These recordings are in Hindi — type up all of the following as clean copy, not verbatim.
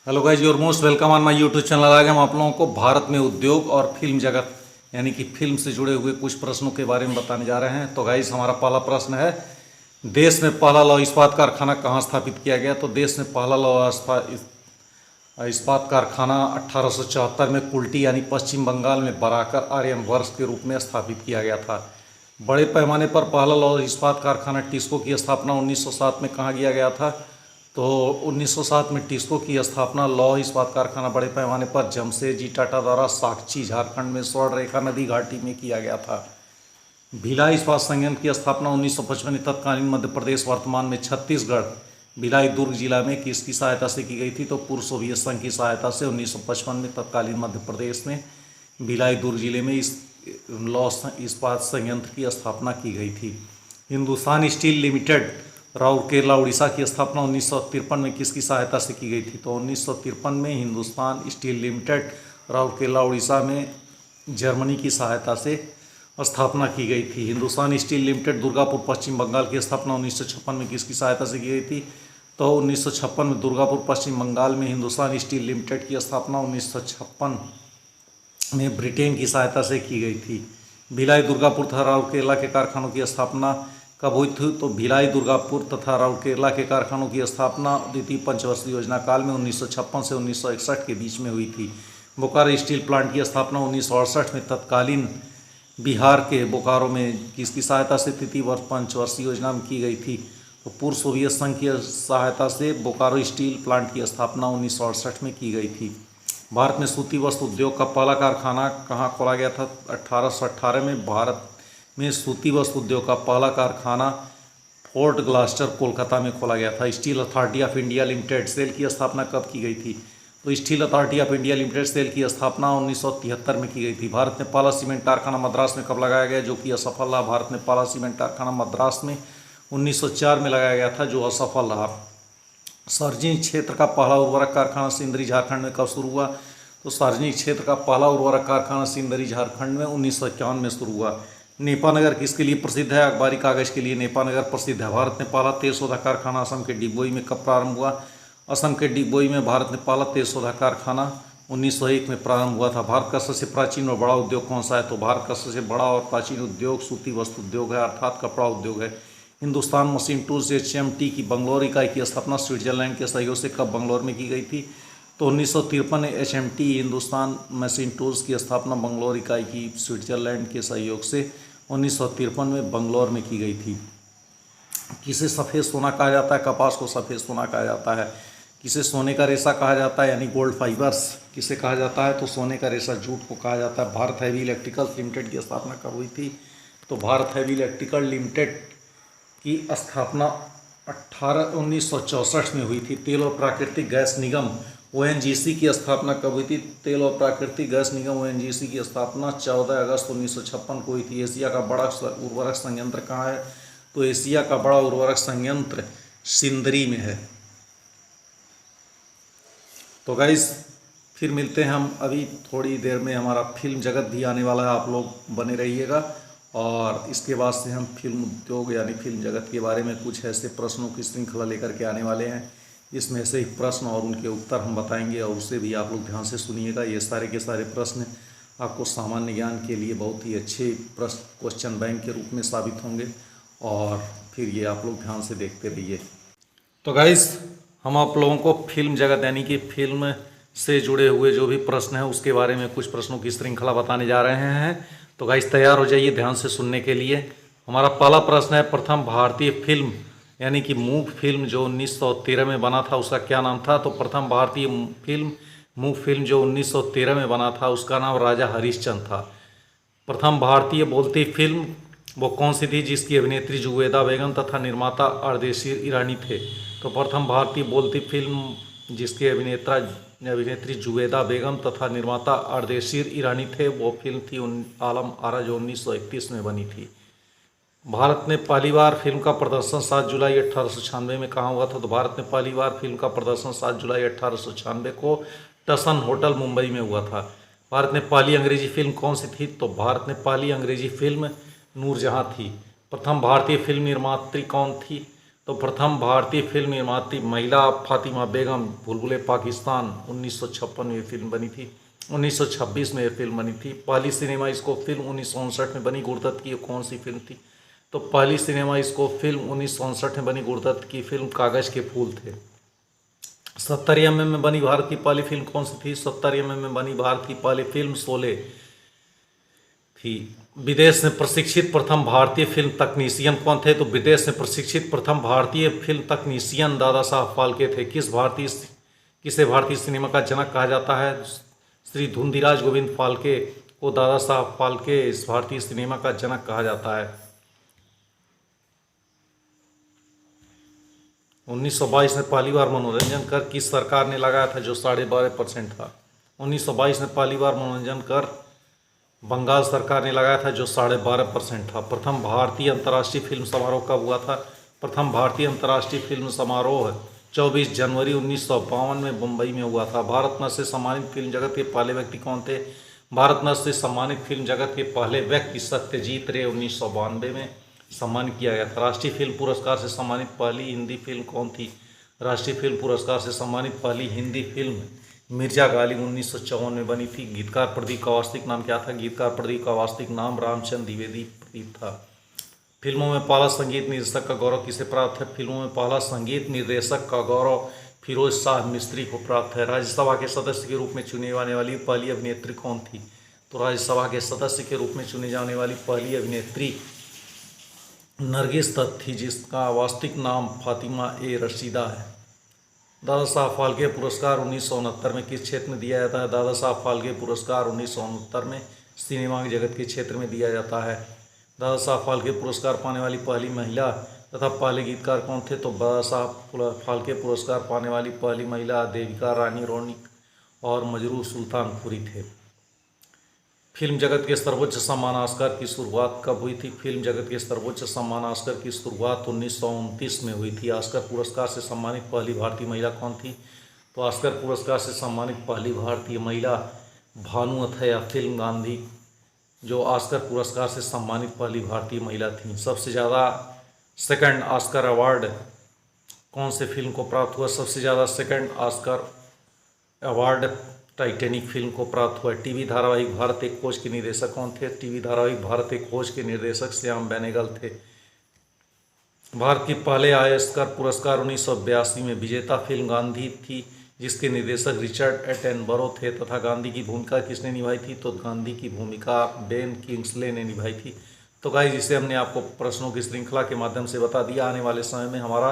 Hello guys, your most welcome on my YouTube channel. आज हम आप लोगों को भारत में उद्योग और फिल्म जगत यानी कि फिल्म से जुड़े हुए कुछ प्रश्नों के बारे में बताने जा रहे हैं। तो गाइज, हमारा पहला प्रश्न है, देश में पहला लौह इस्पात कारखाना कहाँ स्थापित किया गया? तो देश में पहला लौह इस्पात कारखाना 1874 में कुल्टी यानी पश्चिम बंगाल में बराकर आर्यन वर्क्स के रूप में स्थापित किया गया था। बड़े पैमाने पर पहला लौह इस्पात कारखाना टिस्को की स्थापना 1907 में कहाँ किया गया था? तो 1907 में टिस्को की स्थापना लौह इस्पात कारखाना बड़े पैमाने पर जमशेदजी टाटा द्वारा साकची झारखंड में स्वर्णरेखा नदी घाटी में किया गया था। भिलाई इस्पात संयंत्र की स्थापना 1955 में तत्कालीन मध्य प्रदेश वर्तमान में छत्तीसगढ़ भिलाई दुर्ग जिला में किसकी सहायता से की गई थी? तो पूर्व सोवियत संघ की सहायता से 1955 में तत्कालीन मध्य प्रदेश में भिलाई दुर्ग जिले में इस लौह इस्पात संयंत्र की स्थापना की गई थी। हिंदुस्तान स्टील लिमिटेड राउरकेला उड़ीसा की स्थापना 1953 में किसकी सहायता से की गई थी? तो 1953 में हिंदुस्तान स्टील लिमिटेड राउरकेला उड़ीसा में जर्मनी की सहायता से स्थापना की गई थी। हिंदुस्तान स्टील लिमिटेड दुर्गापुर पश्चिम बंगाल की स्थापना 1956 में किसकी सहायता से की गई थी? तो 1956 में दुर्गापुर पश्चिम बंगाल में हिंदुस्तान स्टील लिमिटेड की स्थापना 1956 में ब्रिटेन की सहायता से की गई थी। भिलाई दुर्गापुर तथा राउरकेला के कारखानों की स्थापना कब हुई थी? तो भिलाई दुर्गापुर तथा राउरकेला के कारखानों की स्थापना द्वितीय पंचवर्षीय योजना काल में 1956 से 1961 के बीच में हुई थी। बोकारो स्टील प्लांट की स्थापना 1968 में तत्कालीन बिहार के बोकारो में किसकी सहायता से तृतीय पंचवर्षीय योजना में की गई थी? तो पूर्व सोवियत संघ की सहायता से बोकारो स्टील प्लांट की स्थापना 1968 में की गई थी। भारत में सूती वस्त्र उद्योग का पहला कारखाना कहाँ खोला गया था? 1818 में भारत में सूती वस्त्र उद्योग का पहला कारखाना फोर्ट ग्लास्टर कोलकाता में खोला गया था। स्टील अथॉरिटी ऑफ इंडिया लिमिटेड सेल की स्थापना कब की गई थी? तो स्टील अथॉरिटी ऑफ इंडिया लिमिटेड सेल की स्थापना 1973 में की गई थी। भारत में पहला सीमेंट कारखाना मद्रास में कब लगाया गया, जो कि असफल रहा? भारत में पहला सीमेंट कारखाना मद्रास में 1904 में लगाया गया था, जो असफल रहा। सार्वजनिक क्षेत्र का पहला उर्वरक कारखाना सिंदरी झारखंड में कब शुरू हुआ? तो सार्वजनिक क्षेत्र का पहला उर्वरक कारखाना सिंदरी झारखंड में 1951 में शुरू हुआ। नेपानगर किसके लिए प्रसिद्ध है? अखबारी कागज के लिए नेपानगर प्रसिद्ध है। भारत में पहला तेल शोधक कारखाना असम के डिगबोई में कब प्रारंभ हुआ? असम के डिगबोई में भारत में पहला तेल शोधक कारखाना 1901 में प्रारंभ हुआ था। भारत का सबसे प्राचीन और बड़ा उद्योग कौन सा है? तो भारत का सबसे बड़ा और प्राचीन उद्योग सूती वस्त्र उद्योग है, अर्थात कपड़ा उद्योग है। हिंदुस्तान मशीन टूल्स HMT की बंगलौर इकाई की स्थापना स्विट्जरलैंड के सहयोग से कब बंगलौर में की गई थी? तो 1953 में HMT हिंदुस्तान मशीन टूल्स की स्थापना बंगलौर इकाई की स्विट्जरलैंड के सहयोग से 1953 में बंगलौर में की गई थी। किसे सफ़ेद सोना कहा जाता है? कपास को सफ़ेद सोना कहा जाता है। किसे सोने का रेशा कहा जाता है, यानी गोल्ड फाइबर्स किसे कहा जाता है? तो सोने का रेशा जूट को कहा जाता है। भारत हैवी इलेक्ट्रिकल्स लिमिटेड की स्थापना कब हुई थी? तो भारत हैवी इलेक्ट्रिकल लिमिटेड की स्थापना 1964 में हुई थी। तेल और प्राकृतिक गैस निगम ONGC की स्थापना कब हुई थी? तेल और प्राकृतिक गैस निगम ONGC की स्थापना 14 अगस्त 1956 को हुई थी। एशिया का बड़ा उर्वरक संयंत्र कहाँ है? तो एशिया का बड़ा उर्वरक संयंत्र सिंदरी में है। तो गाइस, फिर मिलते हैं हम अभी थोड़ी देर में। हमारा फिल्म जगत भी आने वाला है, आप लोग बने रहिएगा। और इसके बाद से हम फिल्म उद्योग यानी फिल्म जगत के बारे में कुछ ऐसे प्रश्नों की श्रृंखला लेकर के आने वाले हैं, जिसमें से एक प्रश्न और उनके उत्तर हम बताएंगे, और उसे भी आप लोग ध्यान से सुनिएगा। ये सारे के सारे प्रश्न आपको सामान्य ज्ञान के लिए बहुत ही अच्छे प्रश्न क्वेश्चन बैंक के रूप में साबित होंगे, और फिर ये आप लोग ध्यान से देखते रहिए। तो गाइस, हम आप लोगों को फिल्म जगत यानी कि फिल्म से जुड़े हुए जो भी प्रश्न हैं उसके बारे में कुछ प्रश्नों की श्रृंखला बताने जा रहे हैं। तो गाइस, तैयार हो जाइए ध्यान से सुनने के लिए। हमारा पहला प्रश्न है, प्रथम भारतीय फिल्म यानी कि मूक फिल्म जो 1913 में बना था उसका क्या नाम था? तो प्रथम भारतीय फिल्म मूक फिल्म जो 1913 में बना था उसका नाम राजा हरिश्चंद्र था। प्रथम भारतीय बोलती फिल्म वो कौन सी थी जिसकी अभिनेत्री जुवेदा बेगम तथा निर्माता अर्देशीर ईरानी थे? तो प्रथम भारतीय बोलती फिल्म जिसकी अभिनेत्री जुवेदा बेगम तथा निर्माता अर्देशीर ईरानी थे वो फिल्म थी आलम आरा जो 1931 में बनी थी। भारत में पहली बार फिल्म का प्रदर्शन 7 जुलाई 1896 में कहाँ हुआ था? तो भारत में पहली बार फिल्म का प्रदर्शन 7 जुलाई 1896 को टसन होटल मुंबई में हुआ था। भारत में पहली अंग्रेजी फिल्म कौन सी थी? तो भारत में पहली अंग्रेजी फिल्म नूरजहाँ थी। प्रथम भारतीय फिल्म निर्मात्री कौन थी? तो प्रथम भारतीय फिल्म निर्माती महिला फातिमा बेगम, बुलबुले पाकिस्तान 1956 में ये फिल्म बनी थी। 1926 में ये फिल्म बनी थी। पहली सिनेमा इसको फिल्म 1959 में बनी गुरदत्त की, कौन सी फिल्म थी? तो पहली सिनेमा इसको फिल्म 1959 में बनी गुरदत्त की फिल्म कागज के फूल थे। 70 mm में बनी भारत की पहली फिल्म कौन सी थी? 70 mm में बनी भारत की पहली फिल्म शोले थी। विदेश में प्रशिक्षित प्रथम भारतीय फिल्म तकनीशियन कौन थे? तो विदेश में प्रशिक्षित प्रथम भारतीय फिल्म तकनीशियन दादा साहब फाल्के थे। किसे भारतीय सिनेमा का जनक कहा जाता है? श्री धुंधीराज गोविंद फाल्के को दादा साहब फाल्के इस भारतीय सिनेमा का जनक कहा जाता है। 1922 में पहली बार मनोरंजन कर किस सरकार ने लगाया था? जो 12.5% था। 1922 में पहली बार मनोरंजन कर बंगाल सरकार ने लगाया था, जो 12.5% था। प्रथम भारतीय अंतर्राष्ट्रीय फिल्म समारोह कब हुआ था? प्रथम भारतीय अंतर्राष्ट्रीय फिल्म समारोह 24 जनवरी 1952 में मुंबई में हुआ था। भारत रत्न से सम्मानित फिल्म जगत के पहले व्यक्ति कौन थे? भारत रत्न से सम्मानित फिल्म जगत के पहले व्यक्ति सत्यजीत रे 1992 में सम्मानित किया गया था। राष्ट्रीय फिल्म पुरस्कार से सम्मानित पहली हिंदी फिल्म कौन थी? राष्ट्रीय फिल्म पुरस्कार से सम्मानित पहली हिंदी फिल्म मिर्जा गालिब 1954 में बनी थी। गीतकार प्रदीप का वास्तविक नाम क्या था? गीतकार प्रदीप का वास्तविक नाम रामचंद्र द्विवेदी प्रदीप था। फिल्मों में पहला संगीत निर्देशक का गौरव किसे प्राप्त है? फिल्मों में पहला संगीत निर्देशक का गौरव फिरोज शाह मिस्त्री को प्राप्त है। राज्यसभा के सदस्य के रूप में चुने जाने वाली पहली अभिनेत्री कौन थी? तो राज्यसभा के सदस्य के रूप में चुने जाने वाली पहली अभिनेत्री नरगिस दत्त थी, जिसका वास्तविक नाम फातिमा ए रशीदा है। दादा साहब फाल्के पुरस्कार 1969 में किस क्षेत्र में दिया जाता है? दादा साहब फाल्के पुरस्कार 1969 में सिनेमा जगत के क्षेत्र में दिया जाता है। दादा साहब फाल्के पुरस्कार पाने वाली पहली महिला तथा पहले गीतकार कौन थे? तो दादा साहब फाल्के पुरस्कार पाने वाली पहली महिला देविका रानी रोनिक और मजरूह सुल्तानपुरी थे। फिल्म जगत के सर्वोच्च सम्मान ऑस्कर की शुरुआत कब हुई थी? फिल्म जगत के सर्वोच्च सम्मान ऑस्कर की शुरुआत 1929 में हुई थी। ऑस्कर पुरस्कार से सम्मानित पहली भारतीय महिला कौन थी? तो ऑस्कर पुरस्कार से सम्मानित पहली भारतीय महिला भानु अथैया फिल्म गांधी, जो ऑस्कर पुरस्कार से सम्मानित पहली भारतीय महिला थी। सबसे ज़्यादा सेकंड ऑस्कर अवार्ड कौन से फिल्म को प्राप्त हुआ? सबसे ज़्यादा second Oscar award Titanic film को प्राप्त हुआ। टीवी धारावाहिक भारत एक खोज के निर्देशक कौन थे? टीवी धारावाहिक भारत एक खोज के निर्देशक श्याम बेनेगल थे। भारत की पहले ऑस्कर पुरस्कार 1982 में विजेता फिल्म गांधी थी, जिसके निर्देशक रिचर्ड एटनबरो थे तथा गांधी की भूमिका किसने निभाई थी? तो गांधी की भूमिका बेन किंग्सले ने निभाई थी। तो गाइस, जिसे हमने आपको प्रश्नों की श्रृंखला के माध्यम से बता दिया। आने वाले समय में हमारा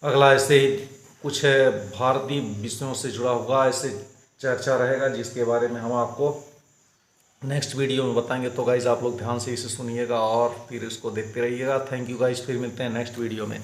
अगला ऐसे ही कुछ भारतीय विषयों से जुड़ा हुआ ऐसे चर्चा रहेगा, जिसके बारे में हम आपको नेक्स्ट वीडियो में बताएंगे। तो गाइज, आप लोग ध्यान से इसे सुनिएगा और फिर इसको देखते रहिएगा। थैंक यू गाइज, फिर मिलते हैं नेक्स्ट वीडियो में।